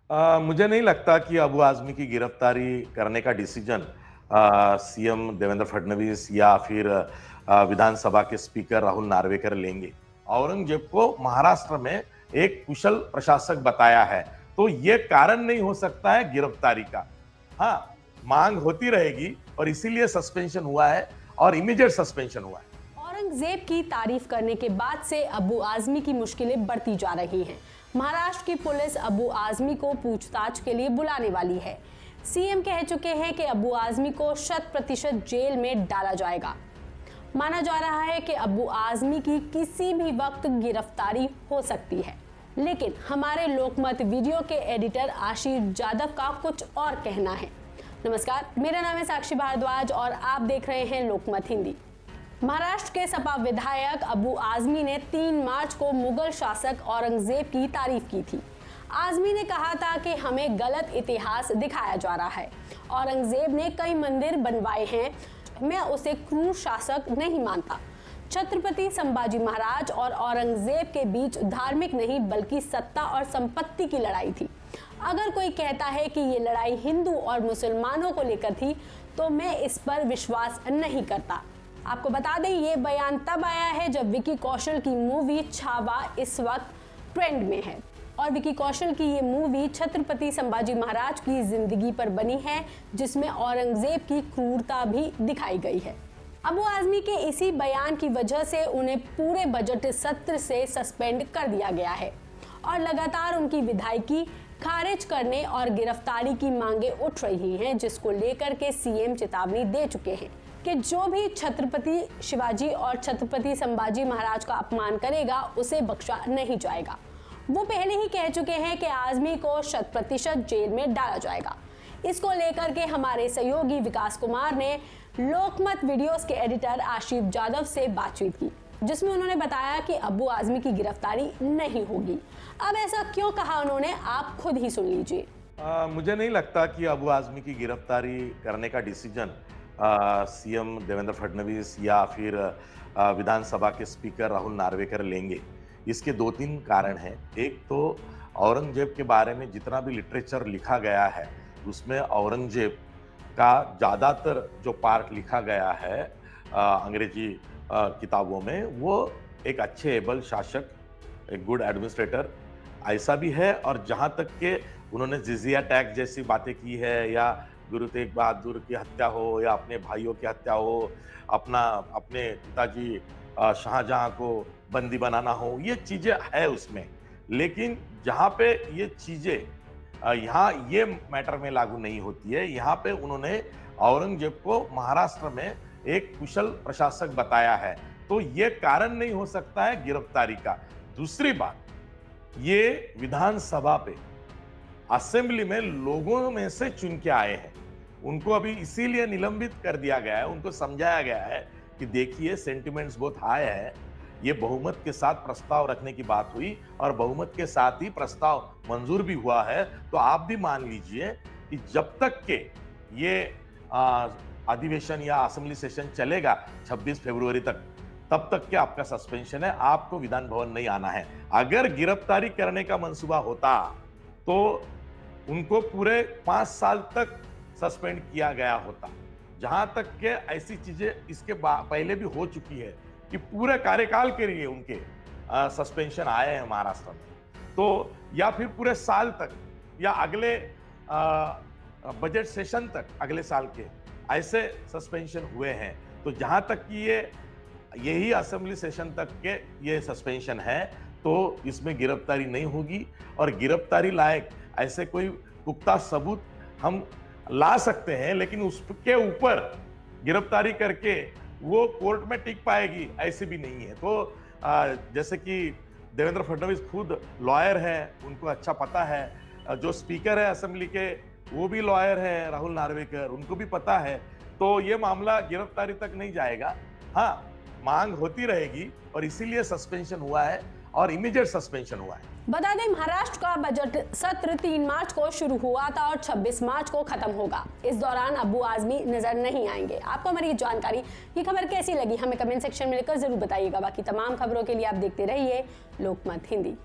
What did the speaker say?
मुझे नहीं लगता कि अबू आज़मी की गिरफ्तारी करने का डिसीजन सीएम देवेंद्र फडणवीस या फिर विधानसभा के स्पीकर राहुल नार्वेकर लेंगे। औरंगजेब को महाराष्ट्र में एक कुशल प्रशासक बताया है, तो ये कारण नहीं हो सकता है गिरफ्तारी का। हाँ, मांग होती रहेगी और इसीलिए सस्पेंशन हुआ है और इमीडिएट सस्पेंशन हुआ है। औरंगजेब की तारीफ करने के बाद से अबू आजमी की मुश्किलें बढ़ती जा रही हैं। महाराष्ट्र की पुलिस अबू आजमी को पूछताछ के लिए बुलाने वाली है। सीएम कह चुके हैं कि अबू आजमी को 100% जेल में डाला जाएगा। माना जा रहा है कि अबू आजमी की किसी भी वक्त गिरफ्तारी हो सकती है, लेकिन हमारे लोकमत वीडियो के एडिटर आशीष जादव का कुछ और कहना है। नमस्कार, मेरा नाम है साक्षी भारद्वाज और आप देख रहे हैं लोकमत हिंदी। महाराष्ट्र के सपा विधायक अबू आजमी ने 3 मार्च को मुगल शासक औरंगजेब की तारीफ की थी। आजमी ने कहा था कि हमें गलत इतिहास दिखाया जा रहा है। औरंगजेब ने कई मंदिर बनवाए हैं, मैं उसे क्रूर शासक नहीं मानता। छत्रपति संभाजी महाराज और औरंगजेब के बीच धार्मिक नहीं बल्कि सत्ता और संपत्ति की लड़ाई थी। अगर कोई कहता है कि ये लड़ाई हिंदू और मुसलमानों को लेकर थी तो मैं इस पर विश्वास नहीं करता। आपको बता दें, ये बयान तब आया है जब विकी कौशल की मूवी छावा इस वक्त ट्रेंड में है और विकी कौशल की ये मूवी छत्रपति संभाजी महाराज की जिंदगी पर बनी है, जिसमें औरंगजेब की क्रूरता भी दिखाई गई है। अबू आजमी के इसी बयान की वजह से उन्हें पूरे बजट सत्र से सस्पेंड कर दिया गया है और लगातार उनकी विधायकी खारिज करने और गिरफ्तारी की मांगे उठ रही हैं, जिसको लेकर के सीएम चेतावनी दे चुके हैं कि जो भी छत्रपति शिवाजी और छत्रपति संभाजी महाराज का अपमान करेगा उसे बख्शा नहीं जाएगा। वो पहले ही कह चुके हैं कि आजमी को 100% जेल में डाला जाएगा। इसको लेकर के हमारे सहयोगी विकास कुमार ने लोकमत वीडियोस के एडिटर आशीष जादव से बातचीत की, जिसमें उन्होंने बताया कि अबू आजमी की गिरफ्तारी नहीं होगी। अब ऐसा क्यों कहा उन्होंने, आप खुद ही सुन लीजिए। मुझे नहीं लगता कि अबू आज़मी की गिरफ्तारी करने का डिसीजन सीएम देवेंद्र फडणवीस या फिर विधानसभा के स्पीकर राहुल नार्वेकर लेंगे। इसके 2-3 कारण हैं। एक तो औरंगजेब के बारे में जितना भी लिटरेचर लिखा गया है उसमें औरंगजेब का ज़्यादातर जो पार्ट लिखा गया है अंग्रेजी किताबों में, वो एक अच्छे एबल शासक, एक गुड एडमिनिस्ट्रेटर ऐसा भी है। और जहाँ तक के उन्होंने जिजिया टैक्स जैसी बातें की है, या गुरु तेग बहादुर की हत्या हो या अपने भाइयों की हत्या हो, अपने पिताजी शाहजहां को बंदी बनाना हो, ये चीजें है उसमें। लेकिन जहाँ पे ये चीजें यहाँ ये मैटर में लागू नहीं होती है। यहाँ पे उन्होंने औरंगजेब को महाराष्ट्र में एक कुशल प्रशासक बताया है, तो ये कारण नहीं हो सकता है गिरफ्तारी का। दूसरी बात, ये विधानसभा पे असेंबली में लोगों में से चुन के आए हैं। उनको अभी इसीलिए निलंबित कर दिया गया है, उनको समझाया गया है कि देखिए सेंटिमेंट्स बहुत हाई है, ये बहुमत के साथ प्रस्ताव रखने की बात हुई और बहुमत के साथ ही प्रस्ताव मंजूर भी हुआ है। तो आप भी मान लीजिए कि जब तक के ये अधिवेशन या असेंबली सेशन चलेगा 26 फरवरी तक, तब तक के आपका सस्पेंशन है, आपको विधान भवन नहीं आना है। अगर गिरफ्तारी करने का मंसूबा होता तो उनको पूरे 5 साल तक सस्पेंड किया गया होता। जहां तक के ऐसी चीजें इसके पहले भी हो चुकी है कि पूरे कार्यकाल के लिए उनके सस्पेंशन आए हैं महाराष्ट्र में, तो या फिर पूरे साल तक या अगले बजट सेशन तक अगले साल के ऐसे सस्पेंशन हुए हैं। तो जहां तक कि यही असेंबली सेशन तक के ये सस्पेंशन है, तो इसमें गिरफ्तारी नहीं होगी। और गिरफ्तारी लायक ऐसे कोई पुख्ता सबूत हम ला सकते हैं, लेकिन उसके ऊपर गिरफ्तारी करके वो कोर्ट में टिक पाएगी ऐसे भी नहीं है। तो जैसे कि देवेंद्र फडणवीस खुद लॉयर है, उनको अच्छा पता है। जो स्पीकर है असेंबली के वो भी लॉयर है राहुल नार्वेकर, उनको भी पता है। तो ये मामला गिरफ्तारी तक नहीं जाएगा। हाँ, मांग होती रहेगी और इसीलिए सस्पेंशन हुआ है और इमीडिएट सस्पेंशन हुआ है। बता दें, महाराष्ट्र का बजट सत्र 3 मार्च को शुरू हुआ था और 26 मार्च को खत्म होगा। इस दौरान अबू आजमी नजर नहीं आएंगे। आपको हमारी जानकारी, ये खबर कैसी लगी, हमें कमेंट सेक्शन में लिखकर जरूर बताइएगा। बाकी तमाम खबरों के लिए आप देखते रहिए लोकमत हिंदी।